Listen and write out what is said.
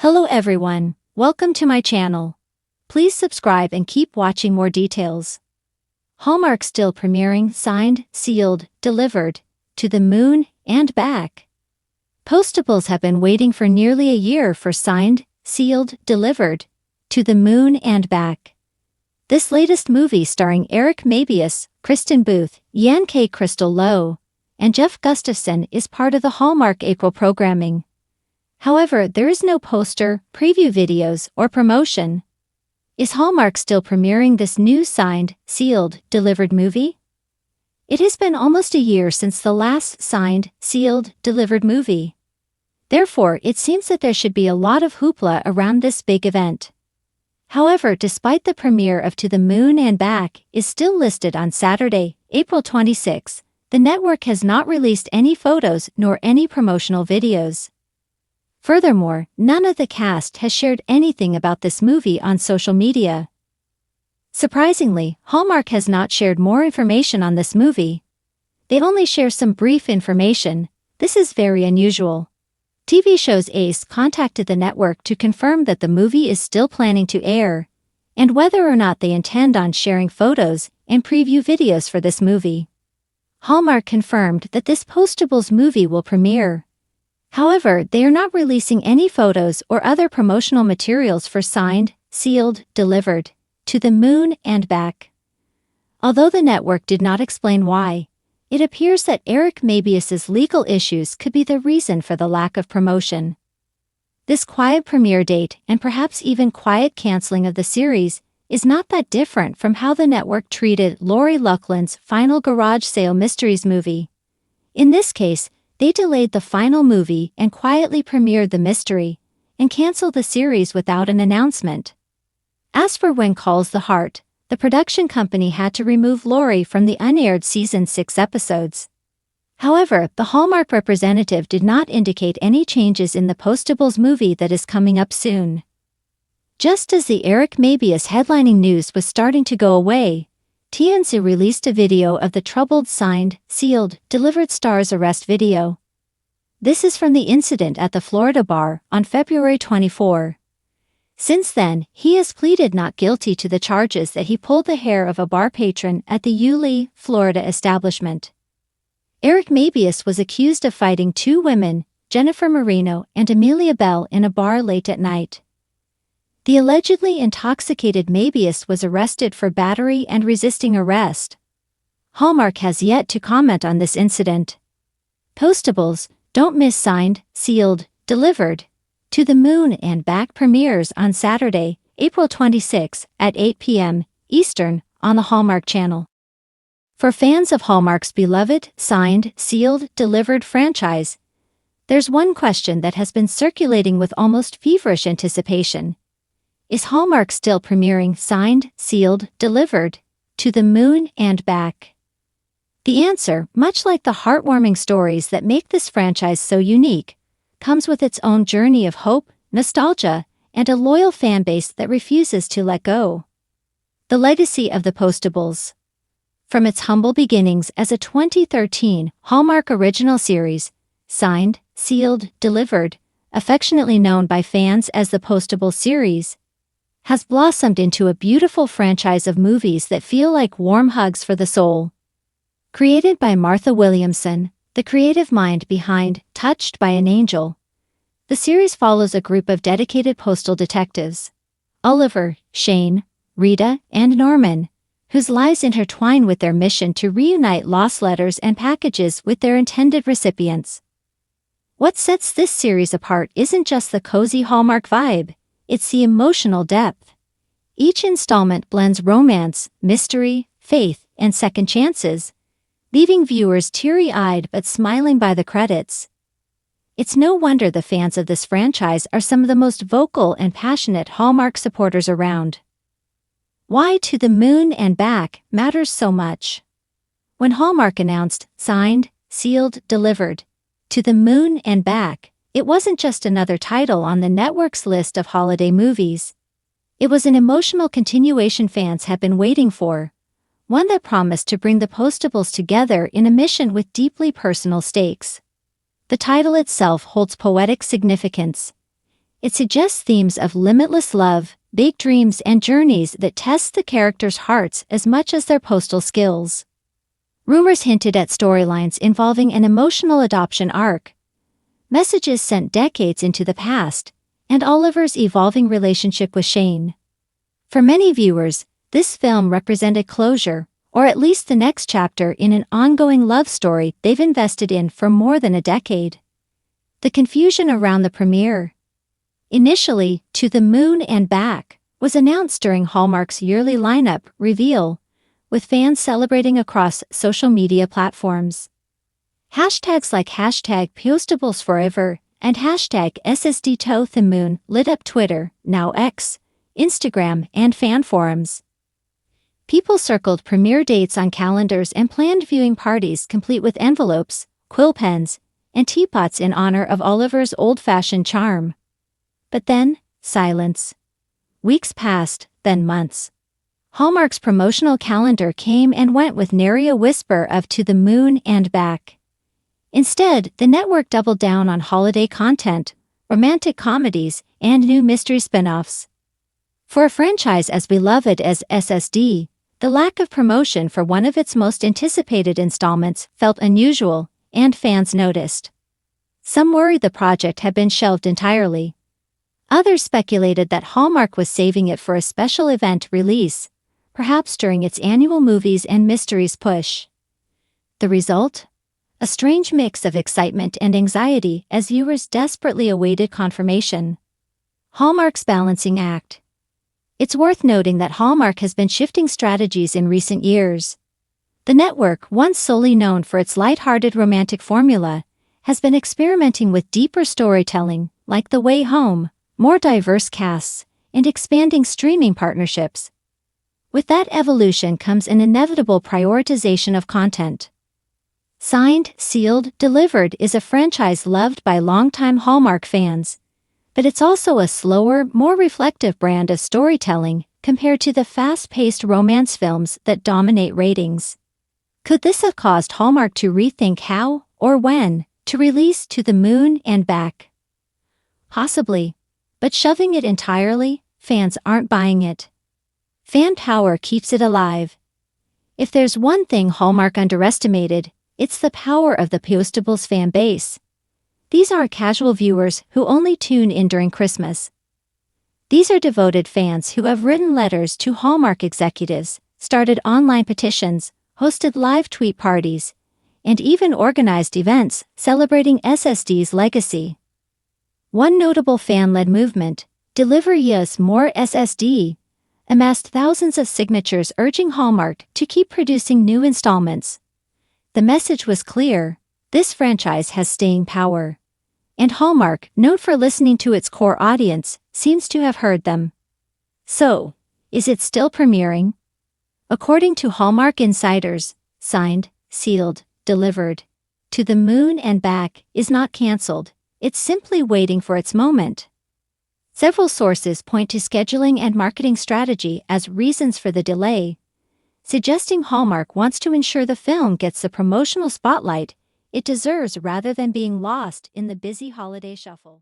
Hello everyone, welcome to my channel. Please subscribe and keep watching more details. Hallmark still premiering Signed, Sealed, Delivered, To the Moon and Back. Postables have been waiting for nearly a year for Signed, Sealed, Delivered, To the Moon and Back. This latest movie starring Eric Mabius, Kristen Booth, Yan K. Crystal Lowe, and Jeff Gustafson is part of the Hallmark April programming. However, there is no poster, preview videos, or promotion. Is Hallmark still premiering this new Signed, Sealed, Delivered movie? It has been almost a year since the last Signed, Sealed, Delivered movie. Therefore, it seems that there should be a lot of hoopla around this big event. However, despite the premiere of To the Moon and Back is still listed on Saturday, April 26, the network has not released any photos nor any promotional videos. Furthermore, none of the cast has shared anything about this movie on social media. Surprisingly, Hallmark has not shared more information on this movie. They only share some brief information. This is very unusual. TV show's Ace contacted the network to confirm that the movie is still planning to air, and whether or not they intend on sharing photos and preview videos for this movie. Hallmark confirmed that this Postables movie will premiere. However, they are not releasing any photos or other promotional materials for Signed, Sealed, Delivered, To the Moon and Back. Although the network did not explain why, it appears that Eric Mabius's legal issues could be the reason for the lack of promotion. This quiet premiere date and perhaps even quiet canceling of the series is not that different from how the network treated Lori Loughlin's final Garage Sale Mysteries movie. In this case, they delayed the final movie and quietly premiered the mystery, and canceled the series without an announcement. As for When Calls the Heart, the production company had to remove Lori from the unaired season 6 episodes. However, the Hallmark representative did not indicate any changes in the Postables movie that is coming up soon. Just as the Eric Mabius headlining news was starting to go away, TMZ released a video of the troubled Signed, Sealed, Delivered star's arrest video. This is from the incident at the Florida bar on February 24. Since then, he has pleaded not guilty to the charges that he pulled the hair of a bar patron at the Yulee, Florida establishment. Eric Mabius was accused of fighting two women, Jennifer Marino and Amelia Bell, in a bar late at night. The allegedly intoxicated Mabius was arrested for battery and resisting arrest. Hallmark has yet to comment on this incident. Postables, don't miss Signed, Sealed, Delivered, To the Moon and Back premieres on Saturday, April 26 at 8 p.m. Eastern on the Hallmark Channel. For fans of Hallmark's beloved Signed, Sealed, Delivered franchise, there's one question that has been circulating with almost feverish anticipation. Is Hallmark still premiering Signed, Sealed, Delivered, To the Moon and Back? The answer, much like the heartwarming stories that make this franchise so unique, comes with its own journey of hope, nostalgia, and a loyal fan base that refuses to let go. The legacy of the Postables. From its humble beginnings as a 2013 Hallmark original series, Signed, Sealed, Delivered, affectionately known by fans as the Postables series, has blossomed into a beautiful franchise of movies that feel like warm hugs for the soul. Created by Martha Williamson, the creative mind behind Touched by an Angel, the series follows a group of dedicated postal detectives, Oliver, Shane, Rita, and Norman, whose lives intertwine with their mission to reunite lost letters and packages with their intended recipients. What sets this series apart isn't just the cozy Hallmark vibe, it's the emotional depth. Each installment blends romance, mystery, faith, and second chances, leaving viewers teary-eyed but smiling by the credits. It's no wonder the fans of this franchise are some of the most vocal and passionate Hallmark supporters around. Why To the Moon and Back matters so much. When Hallmark announced Signed, Sealed, Delivered, To the Moon and Back, it wasn't just another title on the network's list of holiday movies. It was an emotional continuation fans have been waiting for, one that promised to bring the Postables together in a mission with deeply personal stakes. The title itself holds poetic significance. It suggests themes of limitless love, big dreams, and journeys that test the characters' hearts as much as their postal skills. Rumors hinted at storylines involving an emotional adoption arc, messages sent decades into the past, and Oliver's evolving relationship with Shane. For many viewers, this film represented closure, or at least the next chapter in an ongoing love story they've invested in for more than a decade. The confusion around the premiere. Initially, To the Moon and Back was announced during Hallmark's yearly lineup reveal, with fans celebrating across social media platforms. Hashtags like #PostablesForever and #SSD lit up Twitter, now X, Instagram, and fan forums. People circled premiere dates on calendars and planned viewing parties complete with envelopes, quill pens, and teapots in honor of Oliver's old-fashioned charm. But then, silence. Weeks passed, then months. Hallmark's promotional calendar came and went with nary a whisper of To the Moon and Back. Instead, the network doubled down on holiday content, romantic comedies, and new mystery spin-offs. For a franchise as beloved as SSD, the lack of promotion for one of its most anticipated installments felt unusual, and fans noticed. Some worried the project had been shelved entirely. Others speculated that Hallmark was saving it for a special event release, perhaps during its annual movies and mysteries push. The result? A strange mix of excitement and anxiety as viewers desperately awaited confirmation. Hallmark's balancing act. It's worth noting that Hallmark has been shifting strategies in recent years. The network, once solely known for its light-hearted romantic formula, has been experimenting with deeper storytelling, like The Way Home, more diverse casts, and expanding streaming partnerships. With that evolution comes an inevitable prioritization of content. Signed, Sealed, Delivered is a franchise loved by longtime Hallmark fans, but it's also a slower, more reflective brand of storytelling compared to the fast-paced romance films that dominate ratings. Could this have caused Hallmark to rethink how, or when, to release To the Moon and Back? Possibly. But shoving it entirely, fans aren't buying it. Fan power keeps it alive. If there's one thing Hallmark underestimated, it's the power of the Postables fan base. These aren't casual viewers who only tune in during Christmas. These are devoted fans who have written letters to Hallmark executives, started online petitions, hosted live tweet parties, and even organized events celebrating SSD's legacy. One notable fan-led movement, Deliver Us More SSD, amassed thousands of signatures urging Hallmark to keep producing new installments. The message was clear: this franchise has staying power. And Hallmark, known for listening to its core audience, seems to have heard them. So, is it still premiering? According to Hallmark insiders, Signed, Sealed, Delivered, To the Moon and Back is not canceled. It's simply waiting for its moment. Several sources point to scheduling and marketing strategy as reasons for the delay, suggesting Hallmark wants to ensure the film gets the promotional spotlight it deserves rather than being lost in the busy holiday shuffle.